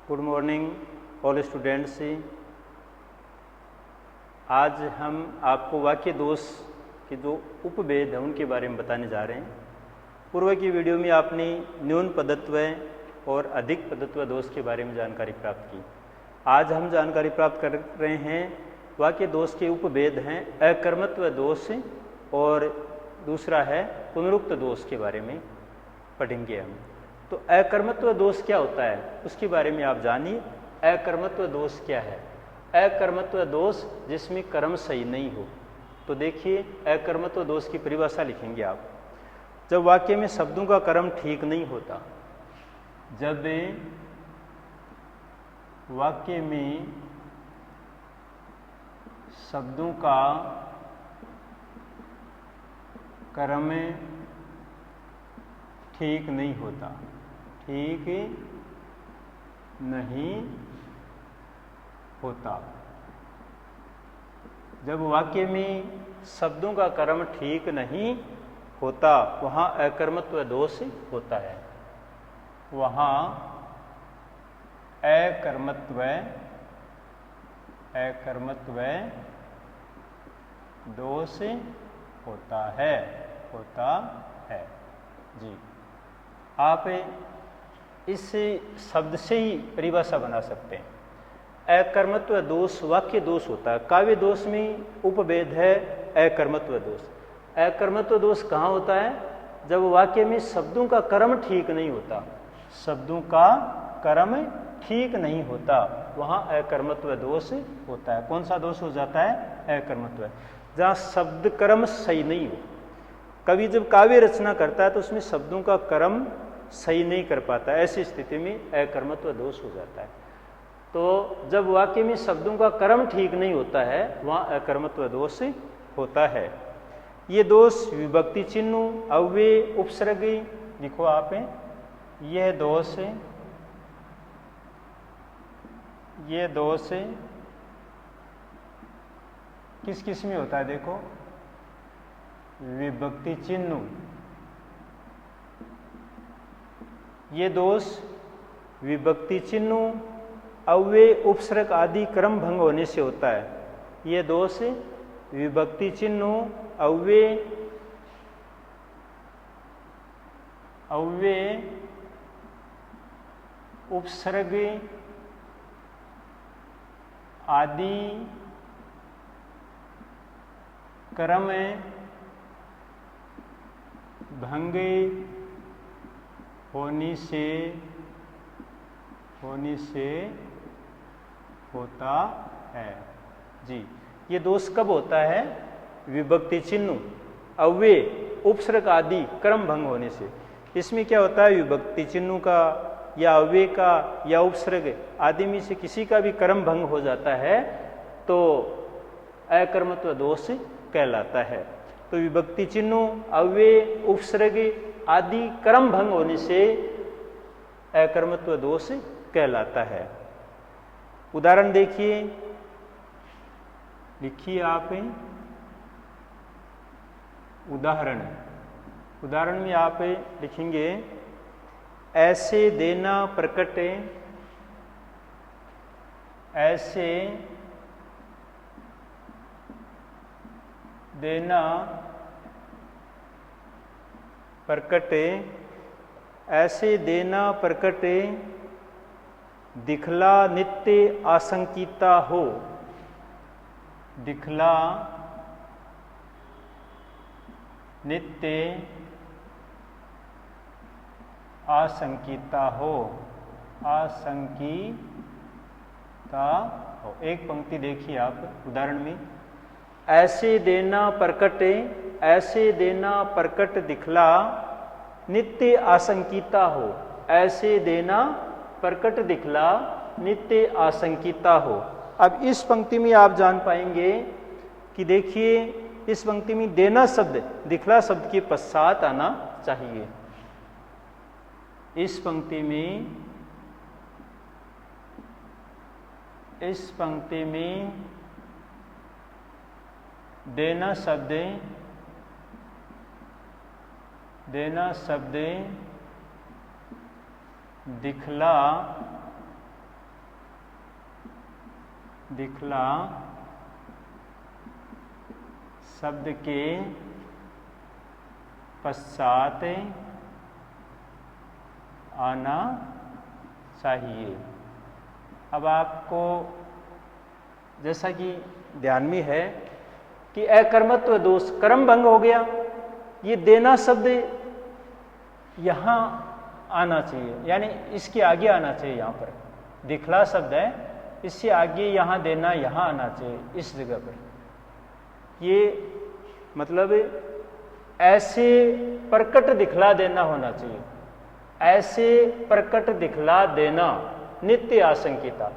Good morning all students. आज हम आपको वाक्य दोष के जो उपभेद हैं उनके बारे में बताने जा रहे हैं। पूर्व की वीडियो में आपने न्यून पदत्व और अधिक पदत्व दोष के बारे में जानकारी प्राप्त की। आज हम जानकारी प्राप्त कर रहे हैं वाक्य दोष के उपभेद हैं अकर्मत्व दोष और दूसरा है पुनरुक्त दोष के बारे में पढ़ेंगे हम। तो अकर्मत्व दोष क्या होता है उसके बारे में आप जानिए। अकर्मत्व दोष क्या है? अकर्मत्व दोष जिसमें कर्म सही नहीं हो। तो देखिए अकर्मत्व दोष की परिभाषा लिखेंगे आप। जब वाक्य में शब्दों का कर्म ठीक नहीं होता, जब वाक्य में शब्दों का कर्म ठीक नहीं होता, ठीक नहीं होता। जब वाक्य में शब्दों का कर्म ठीक नहीं होता वहाँ अकर्मत्व दोष होता है। वहाँ अकर्मत्व दोष होता है जी। आप इस शब्द से ही परिभाषा बना सकते हैं। अकर्मत्व दोष वाक्य दोष होता है। काव्य दोष में उपभेद है अकर्मत्व दोष। अकर्मत्व दोष कहाँ होता है? जब वाक्य में शब्दों का कर्म ठीक नहीं होता, शब्दों का कर्म ठीक नहीं होता वहाँ अकर्मत्व दोष होता है। कौन सा दोष हो जाता है? अकर्मत्व। जहाँ शब्द कर्म सही नहीं हो। कवि जब काव्य रचना करता है तो उसमें शब्दों का कर्म सही नहीं कर पाता, ऐसी स्थिति में अकर्मत्व दोष हो जाता है। तो जब वाक्य में शब्दों का कर्म ठीक नहीं होता है वहाँ अकर्मत्व दोष होता है। ये दोष विभक्ति चिन्ह अव्यय उपसर्ग लिखो आप। यह दोष किस किस में होता है? देखो, विभक्ति चिन्ह। ये दोष विभक्ति चिन्ह अव्यय उपसर्ग आदि क्रम भंग होने से होता है। ये दोष विभक्ति चिन्ह अव्यय उपसर्ग आदि क्रम भंग होने से होता है जी। ये दोष कब होता है? विभक्ति चिन्ह अव्यय उपसर्ग आदि क्रम भंग होने से। इसमें क्या होता है? विभक्ति चिन्ह का या अव्यय का या उपसर्ग आदि में से किसी का भी क्रम भंग हो जाता है तो अकर्मत्व दोष कहलाता है। तो विभक्ति चिन्ह अव्यय उपसर्ग आदि क्रम भंग होने से अकर्मत्व दोष कहलाता है। उदाहरण देखिए, लिखिए आप। उदाहरण में आप लिखेंगे ऐसे देना प्रकट, ऐसे देना प्रकट, ऐसे देना प्रकट दिखला नित्य आशंकिता हो। दिखला नित्य आशंकिता हो, आशंकिता हो। एक पंक्ति देखिए आप उदाहरण में, ऐसे देना प्रकट दिखला नित्य आशंकिता हो। ऐसे देना प्रकट दिखला नित्य आशंकिता हो। अब इस पंक्ति में आप जान पाएंगे कि देखिए इस पंक्ति में देना शब्द दिखला शब्द के पश्चात आना चाहिए। इस पंक्ति में देना शब्द, देना शब्द दिखला दिखला शब्द के पश्चात आना चाहिए। अब आपको जैसा कि ध्यान में है कि अकर्मत्व दोष कर्म भंग हो गया, ये देना शब्द यहाँ आना चाहिए, यानी इसके आगे आना चाहिए। यहाँ पर दिखला शब्द है, इससे आगे यहाँ देना यहाँ आना चाहिए इस जगह पर। ये मतलब ऐसे प्रकट दिखला देना होना चाहिए, ऐसे प्रकट दिखला देना नित्य आशंकिता।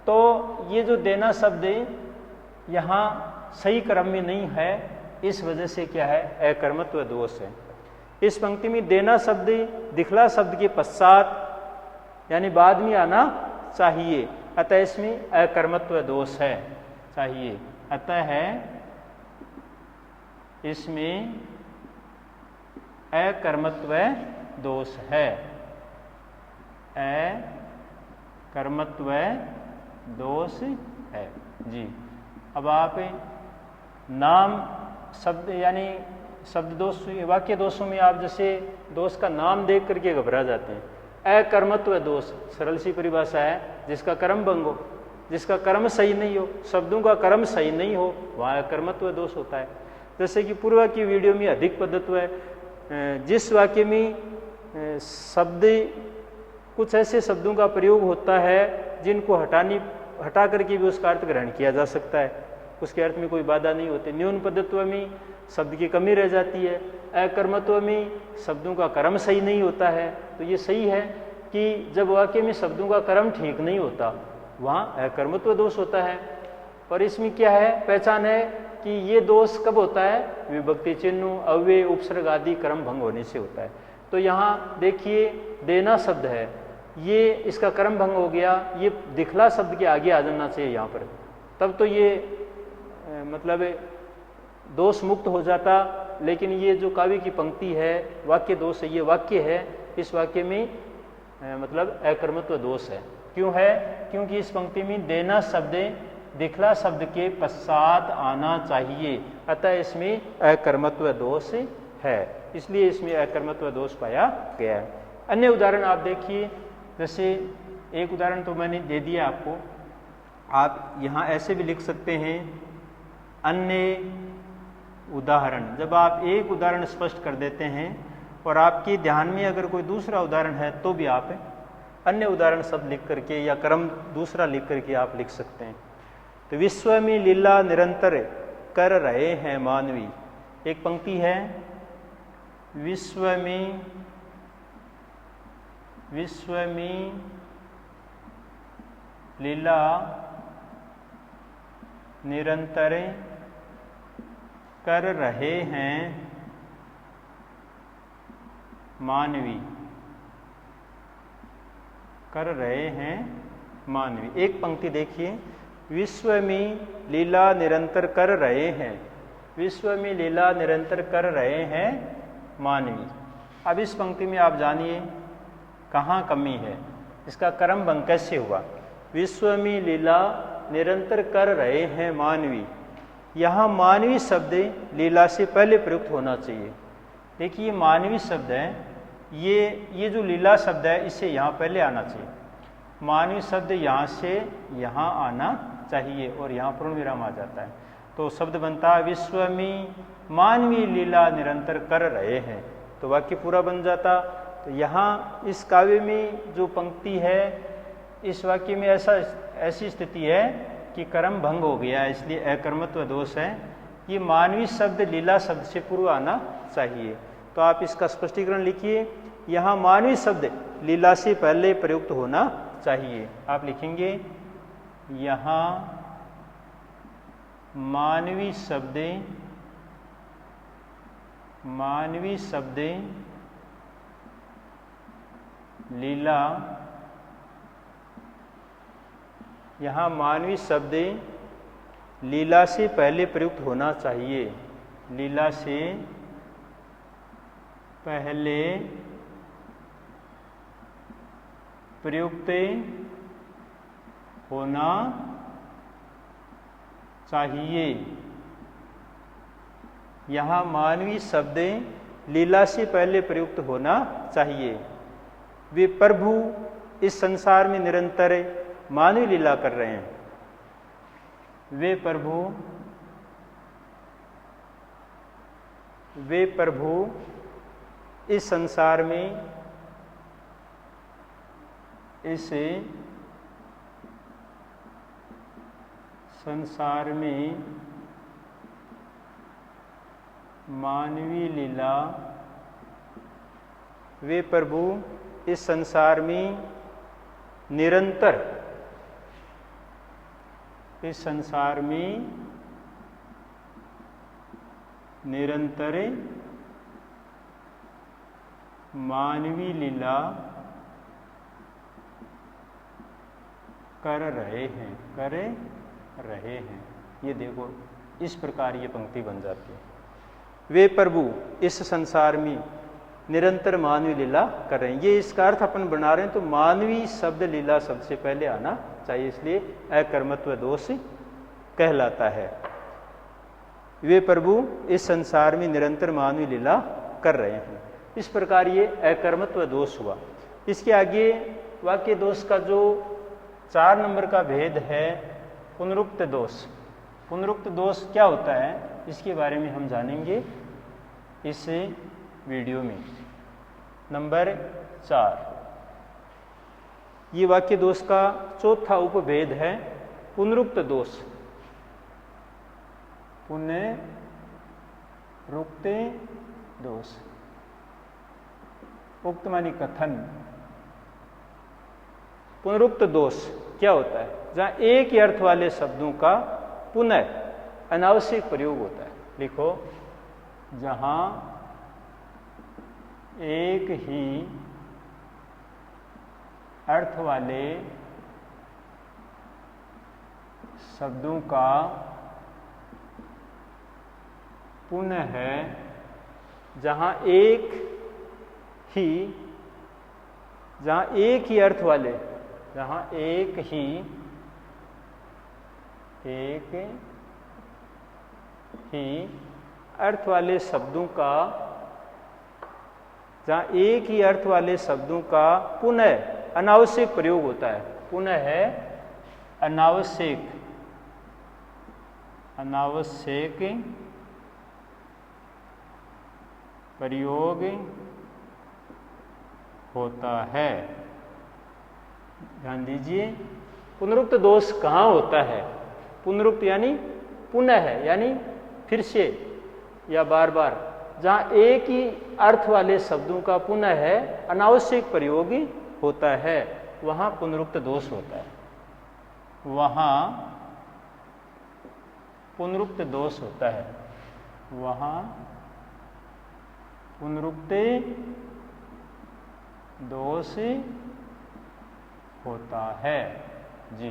तो ये जो देना शब्द यहाँ सही क्रम में नहीं है, इस वजह से क्या है, अकर्मत्व दोष है। इस पंक्ति में देना शब्द दिखला शब्द के पश्चात यानी बाद में आना चाहिए, अतः इसमें अकर्मत्व दोष है चाहिए, अतः है इसमें अकर्मत्व दोष है, अकर्मत्व दोष है जी। अब आप नाम शब्द यानी शब्द दोष वाक्य दोषों में आप जैसे दोष का नाम देख करके घबरा जाते हैं। अकर्मत्व दोष सरल सी परिभाषा है, जिसका कर्म भंग हो, जिसका कर्म सही नहीं हो, शब्दों का कर्म सही नहीं हो, वहाँ अकर्मत्व दोष होता है। जैसे कि पूर्व की वीडियो में अधिक पद्धत्व है, जिस वाक्य में शब्द कुछ ऐसे शब्दों का प्रयोग होता है जिनको हटा करके भी उसका अर्थ ग्रहण किया जा सकता है, उसके अर्थ में कोई बाधा नहीं होती। न्यून पद्धत्व में शब्द की कमी रह जाती है, अकर्मत्व में शब्दों का कर्म सही नहीं होता है। तो ये सही है कि जब वाक्य में शब्दों का कर्म ठीक नहीं होता, वहाँ अकर्मत्व दोष होता है। और इसमें क्या है, पहचान है कि ये दोष कब होता है, विभक्ति चिन्ह अव्यय उपसर्ग आदि कर्म भंग होने से होता है। तो यहाँ देखिए देना शब्द है, ये इसका कर्म भंग हो गया, ये दिखला शब्द के आगे आ जाना चाहिए यहाँ पर, तब तो ये मतलब दोष मुक्त हो जाता। लेकिन ये जो काव्य की पंक्ति है वाक्य दोष है, ये वाक्य है, इस वाक्य में मतलब अकर्मत्व दोष है। क्यों है, क्योंकि इस पंक्ति में देना शब्द दिखला शब्द के पश्चात आना चाहिए, अतः इसमें अकर्मत्व दोष है, इसलिए इसमें अकर्मत्व दोष पाया गया है। अन्य उदाहरण आप देखिए, जैसे एक उदाहरण तो मैंने दे दिया आपको, आप यहाँ ऐसे भी लिख सकते हैं अन्य उदाहरण। जब आप एक उदाहरण स्पष्ट कर देते हैं और आपके ध्यान में अगर कोई दूसरा उदाहरण है तो भी आप अन्य उदाहरण शब्द लिख करके या क्रम दूसरा लिख करके आप लिख सकते हैं। तो विश्व में लीला निरंतर कर रहे हैं मानवी, एक पंक्ति है, विश्व में लीला निरंतर कर रहे हैं मानवी, कर रहे हैं मानवी। एक पंक्ति देखिए, विश्व में लीला निरंतर कर रहे हैं, विश्व में लीला निरंतर कर रहे हैं मानवी। अब इस पंक्ति में आप जानिए कहाँ कमी है, इसका कर्म भंग कैसे हुआ। विश्व में लीला निरंतर कर रहे हैं मानवी, यहाँ मानवी शब्द लीला से पहले प्रयुक्त होना चाहिए। देखिए मानवी शब्द है, ये जो लीला शब्द है इससे यहाँ पहले आना चाहिए, मानवी शब्द यहाँ से यहाँ आना चाहिए और यहाँ पूर्ण विराम आ जाता है। तो शब्द बनता है विश्व में मानवी लीला निरंतर कर रहे हैं, तो वाक्य पूरा बन जाता। तो यहाँ इस काव्य में जो पंक्ति है, इस वाक्य में ऐसी स्थिति है कि कर्म भंग हो गया, इसलिए अकर्मत्व दोष है। ये मानवी शब्द लीला शब्द से पूर्व आना चाहिए। तो आप इसका स्पष्टीकरण लिखिए, यहाँ मानवी शब्द लीला से पहले प्रयुक्त होना चाहिए। आप लिखेंगे यहाँ मानवी शब्द लीला, यहाँ मानवी शब्द लीला से पहले प्रयुक्त होना चाहिए, लीला से पहले प्रयुक्त होना चाहिए। यहाँ मानवी शब्द लीला से पहले प्रयुक्त होना चाहिए। वे प्रभु इस संसार में निरंतर मानवी लीला कर रहे हैं। वे प्रभु इस संसार में मानवीय लीला, वे प्रभु इस संसार में निरंतर मानवीय लीला कर रहे हैं। ये देखो, इस प्रकार ये पंक्ति बन जाती है। वे प्रभु इस संसार में निरंतर मानवीय लीला कर रहे हैं। ये इसका अर्थ अपन बना रहे हैं तो मानवीय शब्द लीला शब्द से पहले आना चाहिए, इसलिए अकर्मत्व दोष कहलाता है। वे प्रभु इस संसार में निरंतर मानवीय लीला कर रहे हैं। इस प्रकार ये अकर्मत्व दोष हुआ। इसके आगे वाक्य दोष का जो 4 नंबर का भेद है, पुनरुक्त दोष। पुनरुक्त दोष क्या होता है, इसके बारे में हम जानेंगे इस वीडियो में। नंबर 4, ये वाक्य दोष का चौथा उपभेद है पुनरुक्त दोष। पुनरुक्त दोष, उक्त मानी कथन। पुनरुक्त दोष क्या होता है, जहां एक ही अर्थ वाले शब्दों का पुनः अनावश्यक प्रयोग होता है। लिखो, जहां एक ही अर्थ वाले शब्दों का पुनः, जहां एक ही अर्थ वाले, अर्थ वाले शब्दों का, जहां एक ही अर्थ वाले शब्दों का पुनः अनावश्यक प्रयोग होता है। पुनः है अनावश्यक प्रयोग होता है। ध्यान दीजिए, पुनरुक्त दोष कहाँ होता है। पुनरुक्त यानी पुनः है, यानी फिर से या बार बार, जहां एक ही अर्थ वाले शब्दों का पुनः है अनावश्यक प्रयोग होता है, वहां पुनरुक्त दोष होता है। वहां पुनरुक्त दोष होता है। वहां पुनरुक्त दोष होता है। जी,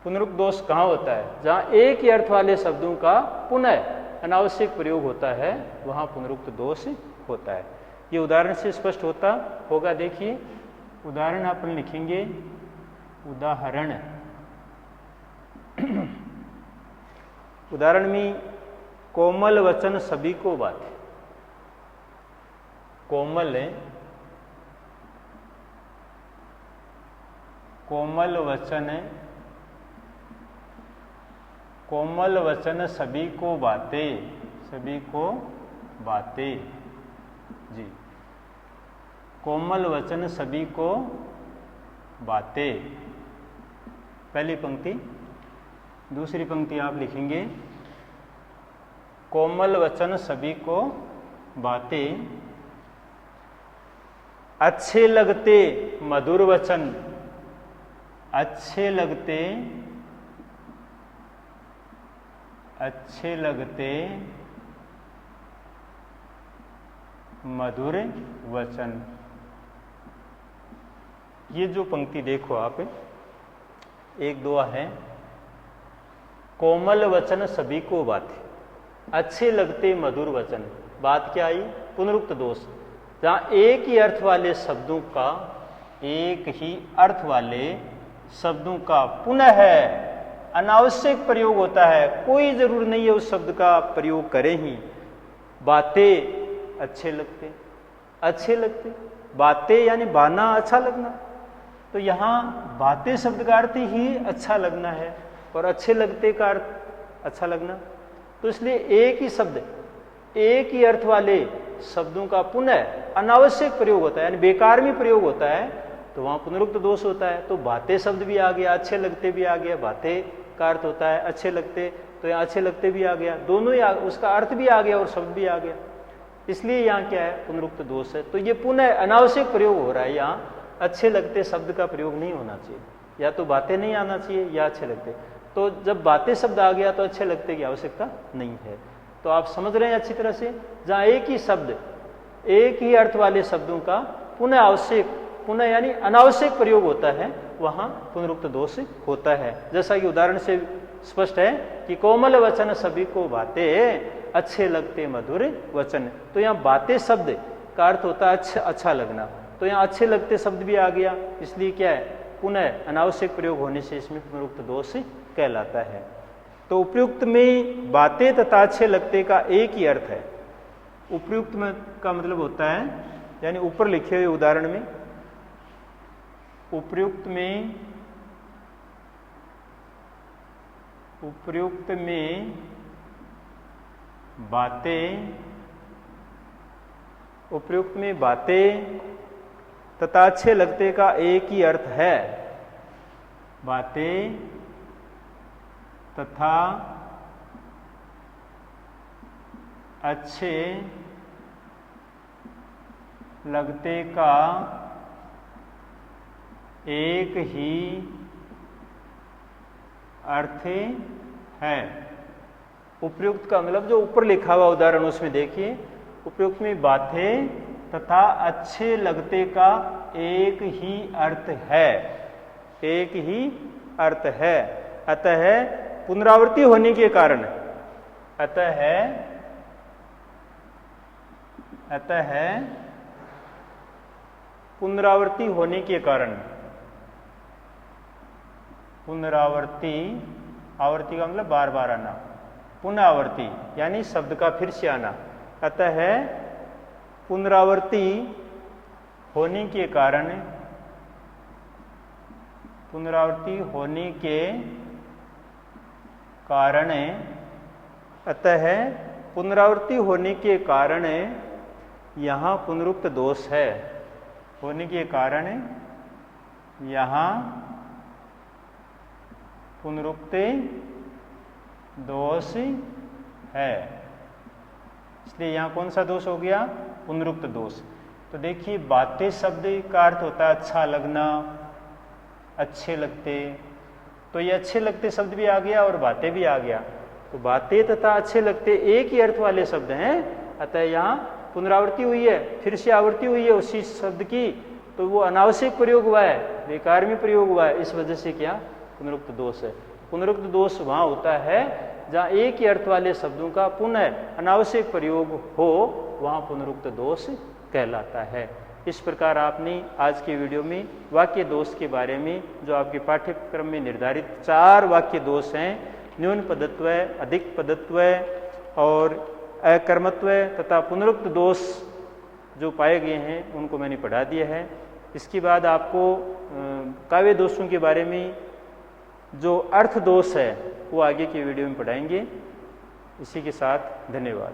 पुनरुक्त दोष कहाँ होता है, जहां एक ही अर्थ वाले शब्दों का पुनः अनावश्यक प्रयोग होता है, वहां पुनरुक्त दोष होता है। ये उदाहरण से स्पष्ट होता होगा। देखिए, उदाहरण अपन लिखेंगे। उदाहरण उदाहरण में कोमल वचन सभी को बाते। कोमल वचन सभी को बाते। जी, कोमल वचन सभी को बाते, पहली पंक्ति। दूसरी पंक्ति आप लिखेंगे, कोमल वचन सभी को बाते, अच्छे लगते मधुर वचन, अच्छे लगते मधुर वचन। ये जो पंक्ति देखो आप, 1-2 है। कोमल वचन सभी को बाते, अच्छे लगते मधुर वचन। बात क्या आई, पुनरुक्त दोष, जहां एक ही अर्थ वाले शब्दों का पुनः है अनावश्यक प्रयोग होता है, कोई जरूर नहीं है उस शब्द का प्रयोग करें ही। बातें अच्छे लगते, अच्छे लगते, बातें यानी बाना अच्छा लगना, तो यहाँ बातें शब्द का अर्थ ही अच्छा लगना है और अच्छे लगते का अर्थ अच्छा लगना। तो इसलिए एक ही शब्द, एक ही अर्थ वाले शब्दों का पुनः अनावश्यक प्रयोग होता है यानी बेकार में प्रयोग होता है, तो वहां पुनरुक्त दोष होता है। तो बातें शब्द भी आ गया, अच्छे लगते भी आ गया, बातें का अर्थ होता है अच्छे लगते, तो यहाँ अच्छे लगते भी आ गया, दोनों ही उसका अर्थ भी आ गया और शब्द भी आ गया, इसलिए यहाँ क्या है पुनरुक्त दोष है। तो ये पुनः अनावश्यक प्रयोग हो रहा है, यहाँ अच्छे लगते शब्द का प्रयोग नहीं होना चाहिए, या तो बातें नहीं आना चाहिए या अच्छे लगते। तो जब बातें शब्द आ गया तो अच्छे लगते की आवश्यकता नहीं है। तो आप समझ रहे हैं अच्छी तरह से, जहाँ एक ही शब्द, एक ही अर्थ वाले शब्दों का पुनः आवश्यक, पुनः यानी अनावश्यक प्रयोग होता है, वहां पुनरुक्त दोष होता है। जैसा कि उदाहरण से स्पष्ट है कि कोमल वचन सभी को बातें अच्छे लगते मधुर वचन, तो यहाँ बातें शब्द का अर्थ होता है अच्छा लगना, तो यहाँ अच्छे लगते शब्द भी आ गया, इसलिए क्या है पुनः अनावश्यक प्रयोग होने से इसमें पुनरुक्त दोष कहलाता है। तो उपयुक्त में बातें तथा अच्छे लगते का एक ही अर्थ है। उपयुक्त में का मतलब होता है, यानी ऊपर लिखे हुए उदाहरण में उपयुक्त में बातें, उपयुक्त में बातें तथा अच्छे लगते का एक ही अर्थ है। बातें तथा अच्छे लगते का एक ही अर्थ है। उपयुक्त का मतलब जो ऊपर लिखा हुआ उदाहरण उसमें देखिए, उपयुक्त में बातें तथा अच्छे लगते का एक ही अर्थ है, एक ही अर्थ है। अतः पुनरावृत्ति होने के कारण, अतः पुनरावृत्ति होने के कारण, पुनरावृत्ति, आवर्ती का मतलब बार बार आना, पुनरावृत्ति यानी शब्द का फिर से आना। अतः पुनरावृत्ति होने के कारण, पुनरावृत्ति होने के कारण, अतः पुनरावृत्ति होने के कारण यहाँ पुनरुक्त दोष है, होने के कारण यहाँ पुनरुक्त दोष है। इसलिए यहाँ कौन सा दोष हो गया, पुनरुक्त दोष। तो देखिए बातें शब्द का अर्थ होता है अच्छा लगना, अच्छे लगते, तो ये अच्छे लगते शब्द भी आ गया और बातें भी आ गया, तो बातें तथा अच्छे लगते एक ही अर्थ वाले शब्द हैं। अतः यहाँ पुनरावृत्ति हुई है, फिर से आवृत्ति हुई है उसी शब्द की, तो वो अनावश्यक प्रयोग हुआ है, बेकार में प्रयोग हुआ है, इस वजह से क्या पुनरुक्त दोष है। पुनरुक्त दोष वहाँ होता है जहाँ एक ही अर्थ वाले शब्दों का पुनः अनावश्यक प्रयोग हो, वहाँ पुनरुक्त दोष कहलाता है। इस प्रकार आपने आज के वीडियो में वाक्य दोष के बारे में, जो आपके पाठ्यक्रम में निर्धारित 4 वाक्य दोष हैं, न्यून पदत्व, अधिक पदत्व और अकर्मत्व तथा पुनरुक्त दोष जो पाए गए हैं, उनको मैंने पढ़ा दिया है। इसके बाद आपको काव्य दोषों के बारे में जो अर्थ दोष है वो आगे के वीडियो में पढ़ाएंगे। इसी के साथ धन्यवाद।